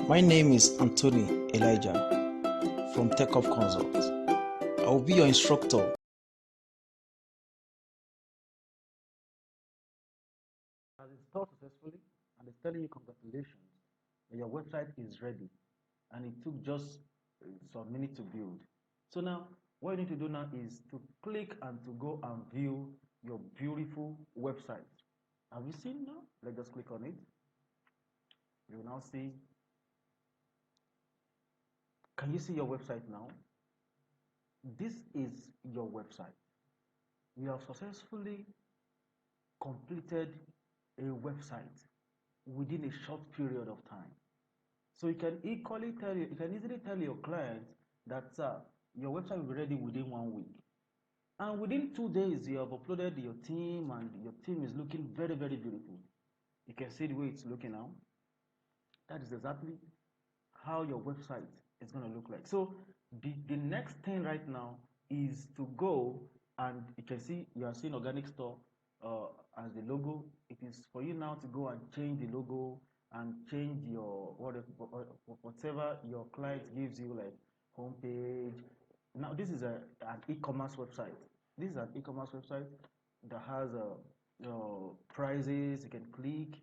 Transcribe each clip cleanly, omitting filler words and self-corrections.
My name is Anthony Elijah from TechUp Consult. I will be your instructor. Has installed successfully and it's telling you congratulations that your website is ready, and it took just some minutes to build. So now what you need to do now is to click and to go and view your beautiful website. Have you seen now? Let's just click on it. You will now see. Can you see your website now? This is your website. You have successfully completed a website within a short period of time. So you can easily tell your client that your website will be ready within 1 week. And within 2 days, you have uploaded your theme and your theme is looking very, very beautiful. You can see the way it's looking now. That is exactly how your website is going to look like. So the next thing right now is to go, and you can see you are seeing organic store as the logo. It is for you now to go and change the logo and change your whatever your client gives you, like homepage. Now this is an e-commerce website. This is an e-commerce website that has prices. You can click,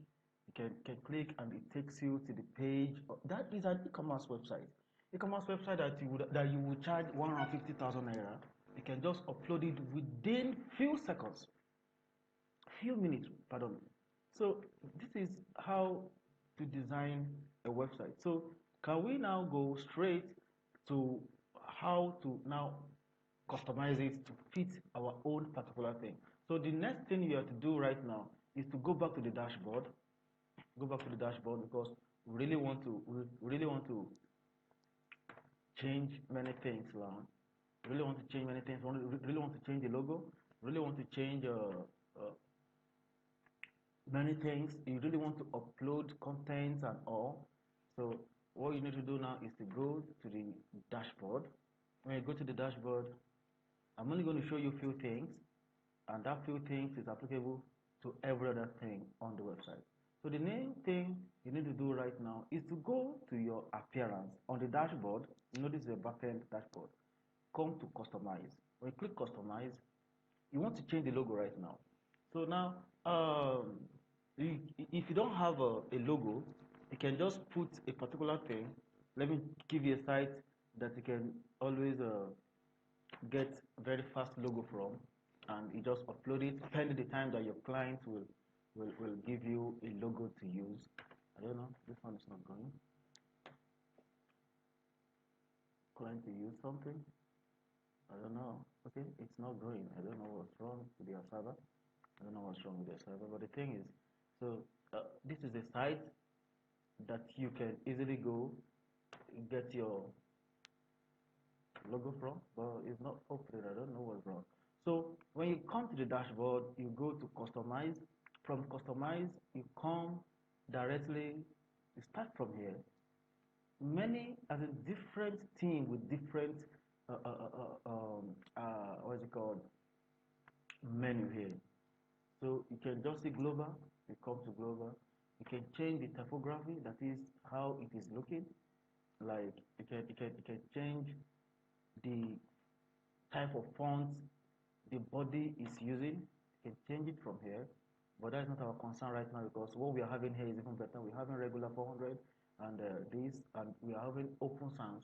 can click and it takes you to the page. That is an e-commerce website. E-commerce website that you would charge 150,000 naira. You can just upload it within few seconds, few minutes, pardon. So this is how to design a website. So can we now go straight to how to now customize it to fit our own particular thing? So the next thing you have to do right now is to go back to the dashboard. Go back to the dashboard because we really want to change many things around. Really want to change many things. Really want to change the logo. Really want to change many things. You really want to upload content and all. So what you need to do now is to go to the dashboard. When you go to the dashboard, I'm only going to show you a few things, and that few things is applicable to every other thing on the website. So the main thing you need to do right now is to go to your appearance on the dashboard. You know, this is a backend dashboard. Come to customize. When you click customize, you want to change the logo right now. So now, if you don't have a logo, you can just put a particular thing. Let me give you a site that you can always get very fast logo from, and you just upload it pending the time that your client will give you a logo to use. I don't know, this one is not going. Client to use something. I don't know. Okay, it's not going. I don't know what's wrong with your server. I don't know what's wrong with your server. But the thing is, so this is a site that you can easily go get your logo from, but it's not open. I don't know what's wrong. So when you come to the dashboard, you go to customize. From customize, you come directly. You start from here. Many as a different team with different what is it called, menu here. So you can just see global. You come to global. You can change the typography. That is how it is looking. Like you can change the type of font the body is using. You can change it from here, but that's not our concern right now because what we are having here is even better. We're having regular 400 and this, and we are having open sans.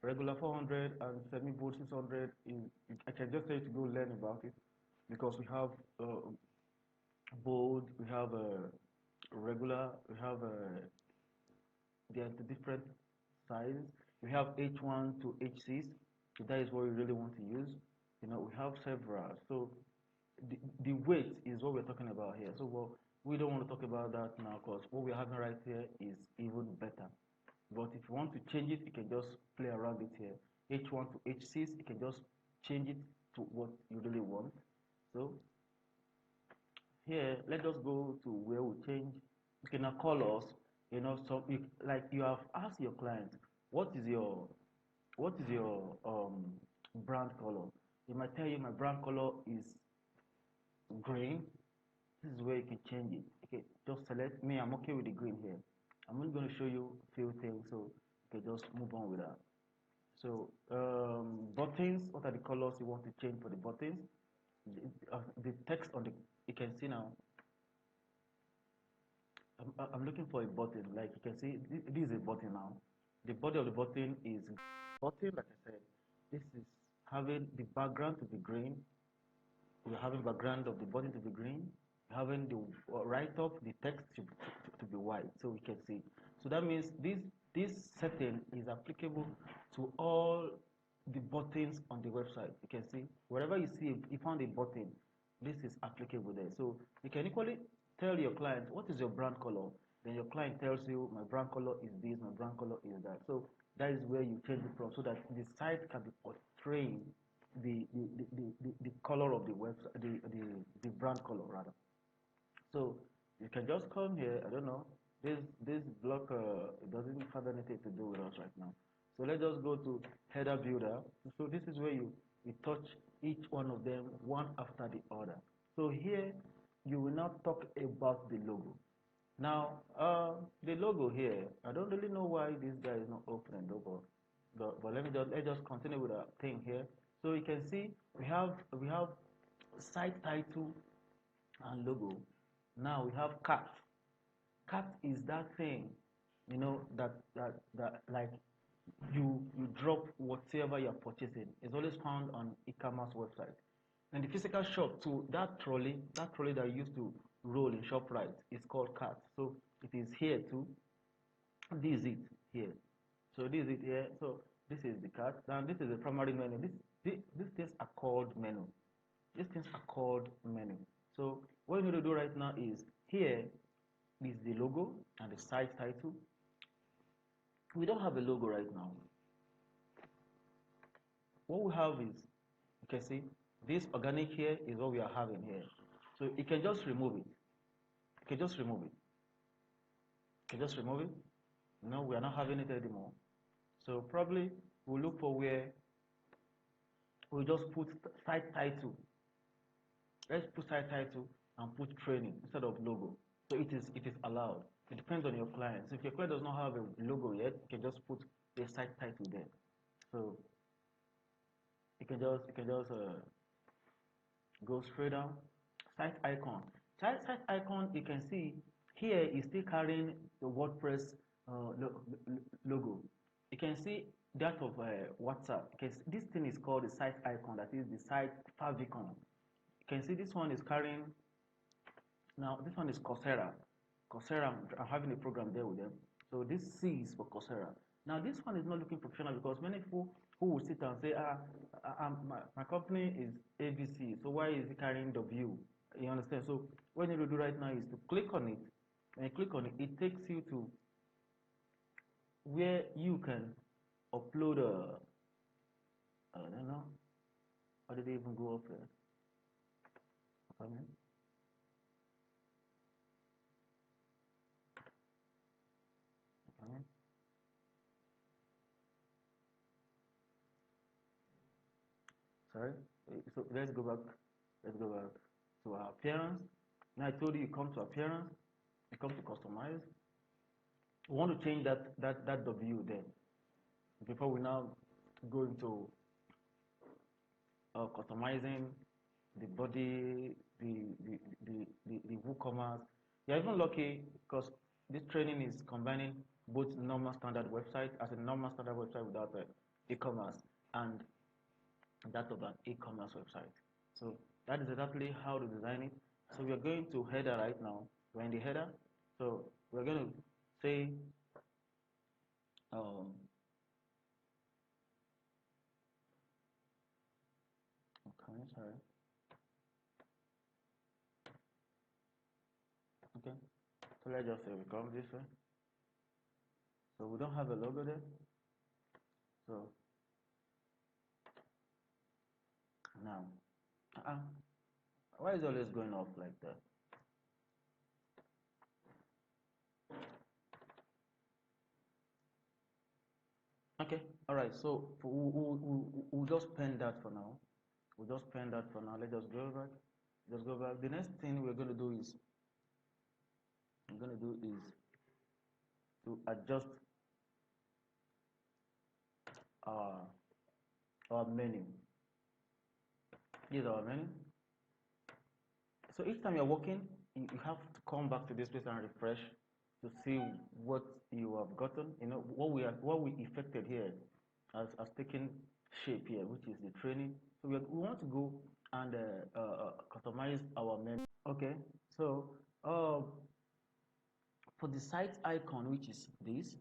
Regular 400 and semi-bold 600 is, I can just tell you to go learn about it because we have bold, we have regular, we have there's the different sizes. We have H1 to H6. So that is what we really want to use. You know, we have several. So the weight is what we're talking about here. So well, we don't want to talk about that now because what we're having right here is even better. But if you want to change it, you can just play around it here. H1 to H6, you can just change it to what you really want. So here, let us go to where we change. You can now call us. You know, so like you have asked your client, what is your brand color? He might tell you my brand color is green. This is where you can change it. Okay, just select me. I'm okay with the green here. I'm only going to show you a few things, so you can just move on with that. So buttons, what are the colors you want to change for the buttons? The text on the, you can see now, I'm looking for a button. Like you can see, this is a button now. The body of the button is button. Like I said, this is having the background to be green. We're having background of the button to be green. Having the right up the text to be white, so we can see. So that means this setting is applicable to all the buttons on the website. You can see wherever you see you found a button, this is applicable there. So you can equally tell your client what is your brand color. Then your client tells you my brand color is this, my brand color is that. So that is where you change it from, so that the site can be portraying the color of the website, the brand color rather. So you can just come here. I don't know. This block it doesn't have anything to do with us right now. So let's just go to header builder. So this is where you touch each one of them one after the other. So here you will now talk about the logo. Now the logo here, I don't really know why this guy is not opening though, but let's just continue with our thing here. So you can see we have site title and logo. Now we have cat. Cat is that thing, that like you drop whatever you're purchasing. It's always found on e-commerce website. And the physical shop, so that trolley that you used to roll in ShopRite is called cart. So it is here too. This is it here. So this is it here. So this is the cart. And this is the primary menu. These things are called menu. These things are called menu. So what you need to do right now is here is the logo and the site title. We don't have a logo right now. What we have is, you can see, this organic here is what we are having here. So you can just remove it. You can just remove it. You can just remove it. No, we are not having it anymore. So probably we'll look for where we'll just put site title. Let's put site title and put training instead of logo. So it is allowed. It depends on your client. So if your client does not have a logo yet, you can just put the site title there. So you can just go straight down. Site icon. Site icon, you can see here is still carrying the WordPress logo. You can see that of WhatsApp. This thing is called the site icon. That is the site favicon. You can see this one is carrying. Now this one is Coursera. Coursera, I'm having a program there with them. So this C is for Coursera. Now this one is not looking professional because many people who will sit and say, my company is ABC, so why is it carrying W? You understand? So what you need to do right now is to click on it. When you click on it, it takes you to where you can upload I don't know, how did they even go up there? Okay. Sorry. So let's go back. Let's go back to our appearance. Now I told you come to appearance, you come to customize. We want to change that W there before we now go into customizing the body, the WooCommerce. You're even lucky because this training is combining both normal standard website as a normal standard website without e-commerce and that of an e-commerce website. So that is exactly how to design it. So we are going to header right now. We're in the header. So we're going to say okay, sorry. Okay. So let's just say we come this way. So we don't have a logo there. So now, why is it always going off like that? Okay, all right. So we'll just pen that for now. We'll just pen that for now. Let's just go back. Just go back. The next thing we're going to do is to adjust our menu. This is our menu. So each time you're working, you have to come back to this place and refresh to see what you have gotten. You know what we effected here as taking shape here, which is the training. So we want to go and customize our menu. Okay, so for the site icon, which is this,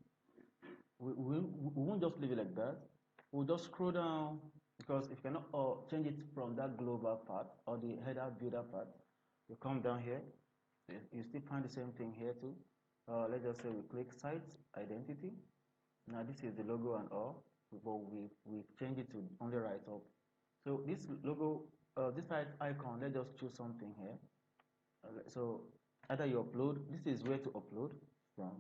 we won't just leave it like that. We'll just scroll down, because if you cannot change it from that global part or the header builder part, you come down here, you still find the same thing here too. Let's just say we click site identity. Now this is the logo and all, but we change it to only right up. So this logo, this site icon, let's just choose something here. So either you upload, this is where to upload from.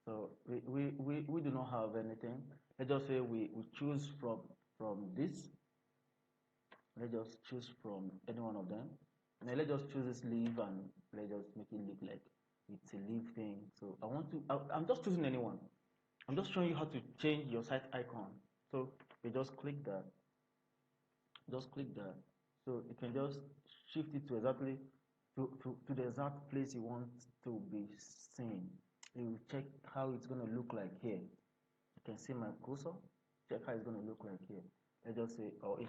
So we do not have anything. Let's just say we choose from this. Let's just choose from any one of them. Now let's just choose this leaf and let's just make it look like it's a leaf thing. So I'm just choosing anyone. I'm just showing you how to change your site icon. So you just click that. Just click that. So you can just shift it to exactly to the exact place you want to be seen. You will check how it's going to look like here. You can see my cursor. Check how it's going to look like here. Let's just say, or if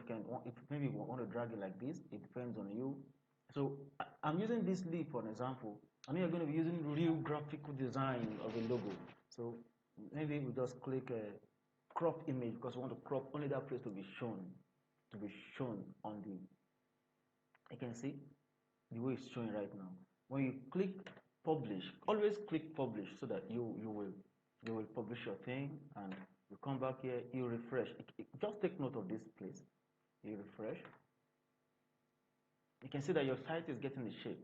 maybe you want to drag it like this, it depends on you. So I'm using this leaf for an example. I mean, you're going to be using real graphical design of a logo. So maybe we just click a crop image, because we want to crop only that place to be shown on the. You can see the way it's showing right now. When you click publish, always click publish so that you will publish your thing, and you come back here, you refresh. Just take note of this place. You refresh. You can see that your site is getting the shape.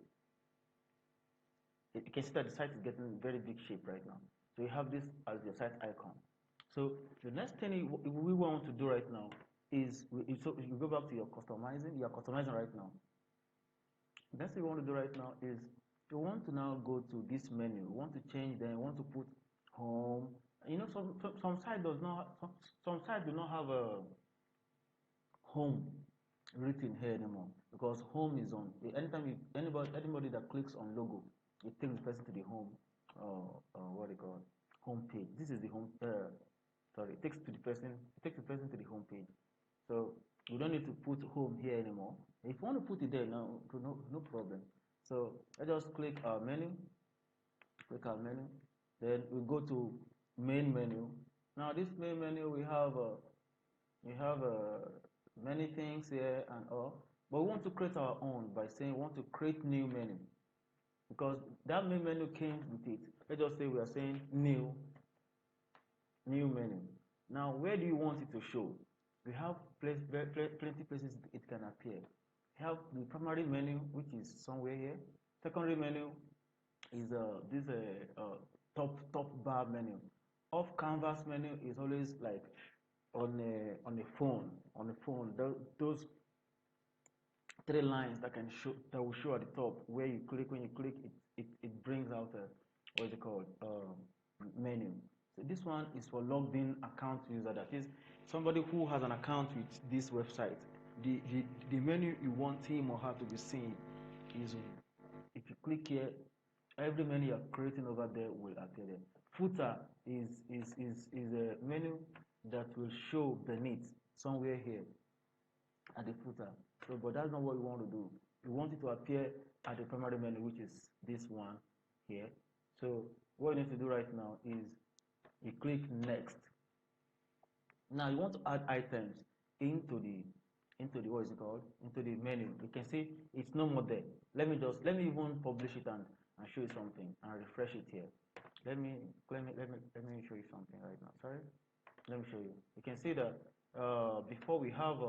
You can see that the site is getting very big shape right now. So you have this as your site icon. So the next thing we want to do right now is you go back to your customizing. You are customizing right now. The next thing we want to do right now is you want to now go to this menu. You want to change them. You want to put home. You know, some site does not. Some site do not have a home written here anymore, because home is on. Anytime anybody that clicks on logo, it takes the person to the home. What they call home page. This is the home. Sorry, it takes the person to the home page. So you don't need to put home here anymore. If you want to put it there now, no problem. So let's just click our menu. Click our menu. Then we go to main menu. Now this main menu we have many things here and all, but we want to create our own by saying we want to create new menu, because that main menu came with it. Let's just say we are saying new menu. Now where do you want it to show? We have plenty places it can appear. We have the primary menu, which is somewhere here. Secondary menu is this top bar menu. Off canvas menu is always like on a phone. Those three lines that will show at the top where you click. When you click, it brings out what is it called, menu. So this one is for logged in account user, that is somebody who has an account with this website. The menu you want him or her to be seeing is, if you click here, every menu you're creating over there will appear there. Footer is a menu that will show beneath somewhere here at the footer. So, but that's not what we want to do. We want it to appear at the primary menu, which is this one here. So what you need to do right now is you click next. Now you want to add items into the what is it called, into the menu. You can see it's no more there. Let me even publish it and show you something and refresh it here. Let me show you something right now. Sorry, let me show you. You can see that before we have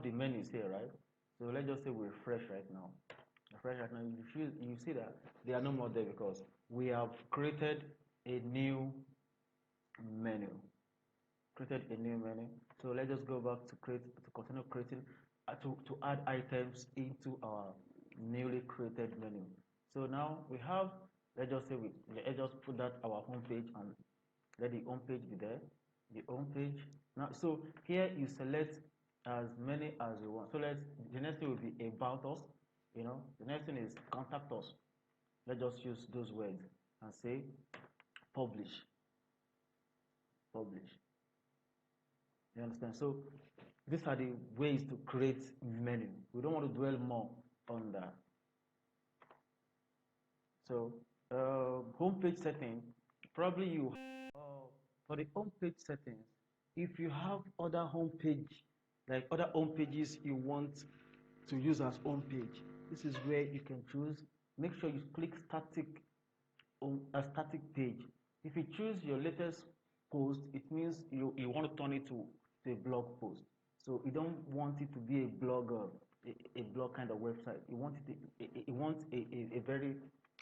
the menus here, right? So let's just say we refresh right now. Refresh right now. You see that they are no more there because we have created a new menu. So let's just go back to continue creating, to add items into our newly created menu. So now we have let's just say let's just put that our home page and let the home page be there. The home page. Now, so here you select as many as you want. So the next thing will be about us. The next thing is contact us. Let's just use those words and say publish. Publish. You understand? So these are the ways to create menu. We don't want to dwell more on that. So homepage setting, probably you for the homepage settings, if you have other homepage, like other home pages you want to use as homepage, this is where you can choose. Make sure you click static on a static page. If you choose your latest post, it means you want to turn it to a blog post. So you don't want it to be a blog a blog kind of website. You want a very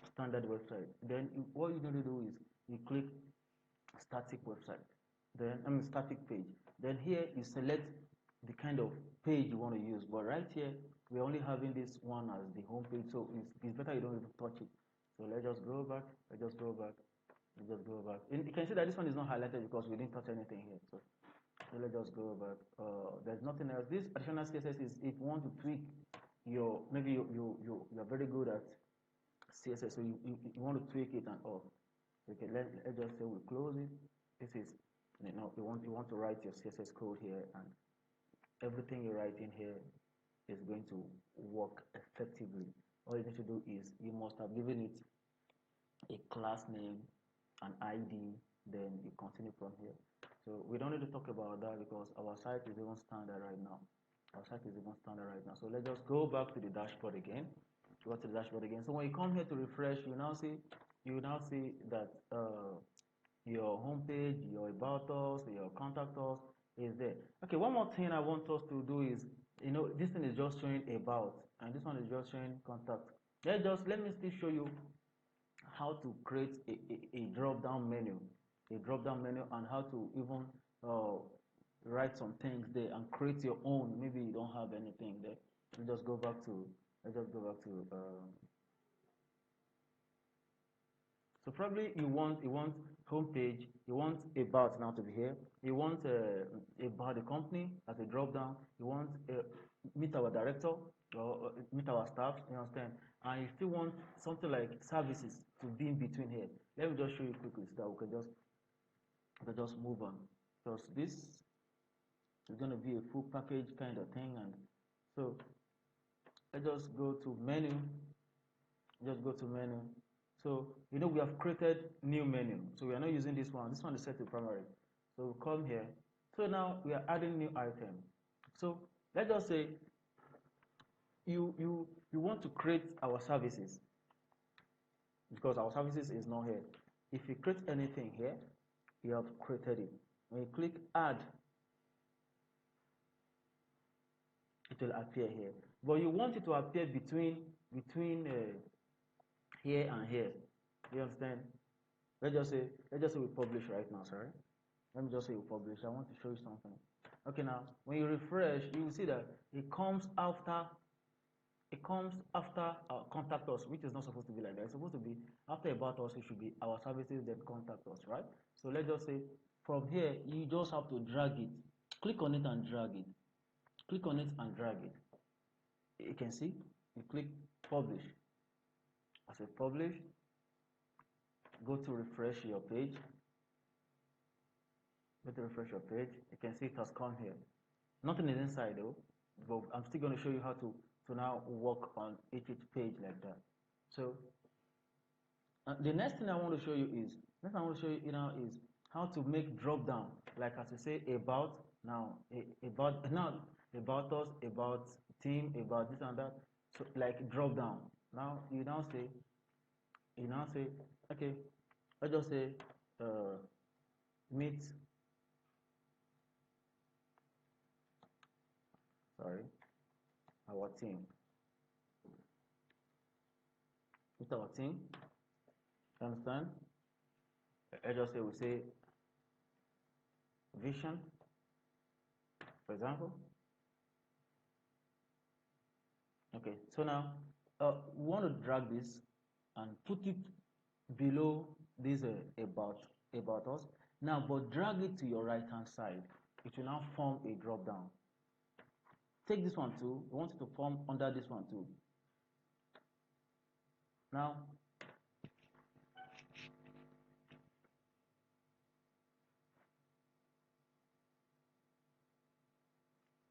standard website. Then what you're going to do is you click static website. Then static page. Then here you select the kind of page you want to use. But right here we're only having this one as the home page, so it's better you don't even touch it. So let's just go back. Let's just go back. Let's just go back. And you can see that this one is not highlighted because we didn't touch anything here. So let's just go back. There's nothing else. This additional CSS is if you want to tweak your, maybe you're very good at CSS, so you want to tweak it and all. Okay, let's just say we close it. This is, you want to write your CSS code here, and everything you write in here is going to work effectively. All you need to do is you must have given it a class name, an ID, then you continue from here. So we don't need to talk about that because our site is even standard right now. Our site is even standard right now. So let's just go back to the dashboard again. Go to the dashboard again. So when you come here to refresh, you now see that your homepage, your about us, your contact us is there. Okay, one more thing I want us to do is, this thing is just showing about, and this one is just showing contact. Let me still show you how to create a drop-down menu, and how to even write some things there and create your own. Maybe you don't have anything there. Let's just go back to. So probably you want homepage, you want about now to be here, you want about the company as a drop down, you want meet our director or meet our staff, you understand, and you still want something like services to be in between here. Let me just show you quickly so that we can just move on, because this is going to be a full package kind of thing. And so let's just go to menu. So we have created new menu, so we are not using this one. This one is set to primary, so we come here. So now we are adding new item. So let's just say you want to create our services, because our services is not here. If you create anything here, you have created it. When you click add, it will appear here, but you want it to appear between here and here. You understand? Let's just say we publish right now. Sorry, let me just say we publish. I want to show you something. Okay, now when you refresh, you will see that it comes after our contact us, which is not supposed to be like that. It's supposed to be after about us. It should be our services, then contact us, right? So let's just say from here you just have to drag it. Click on it and drag it. Click on it and drag it. You can see you click publish. I say publish. Go to refresh your page. You can see it has come here. Nothing is inside though, but I'm still going to show you how to now work on each page like that. So the next thing I want to show you is how to make drop down, like as you say about now, about us, about team, about this and that. So like drop down. Now you now say okay, let's just say meet our team. Meet our team. You understand? Let's just say we say vision, for example. Okay, so now we want to drag this and put it below this about us. Now, but drag it to your right hand side. It will now form a drop down. Take this one too. We want it to form under this one too.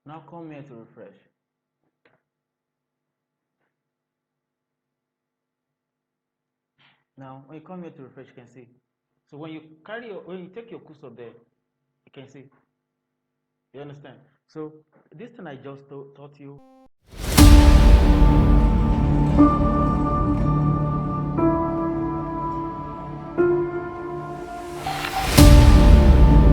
Now, come here to refresh. Now, when you come here to refresh, you can see. So when you take your cursor there, you can see. You understand? So this thing I just taught you.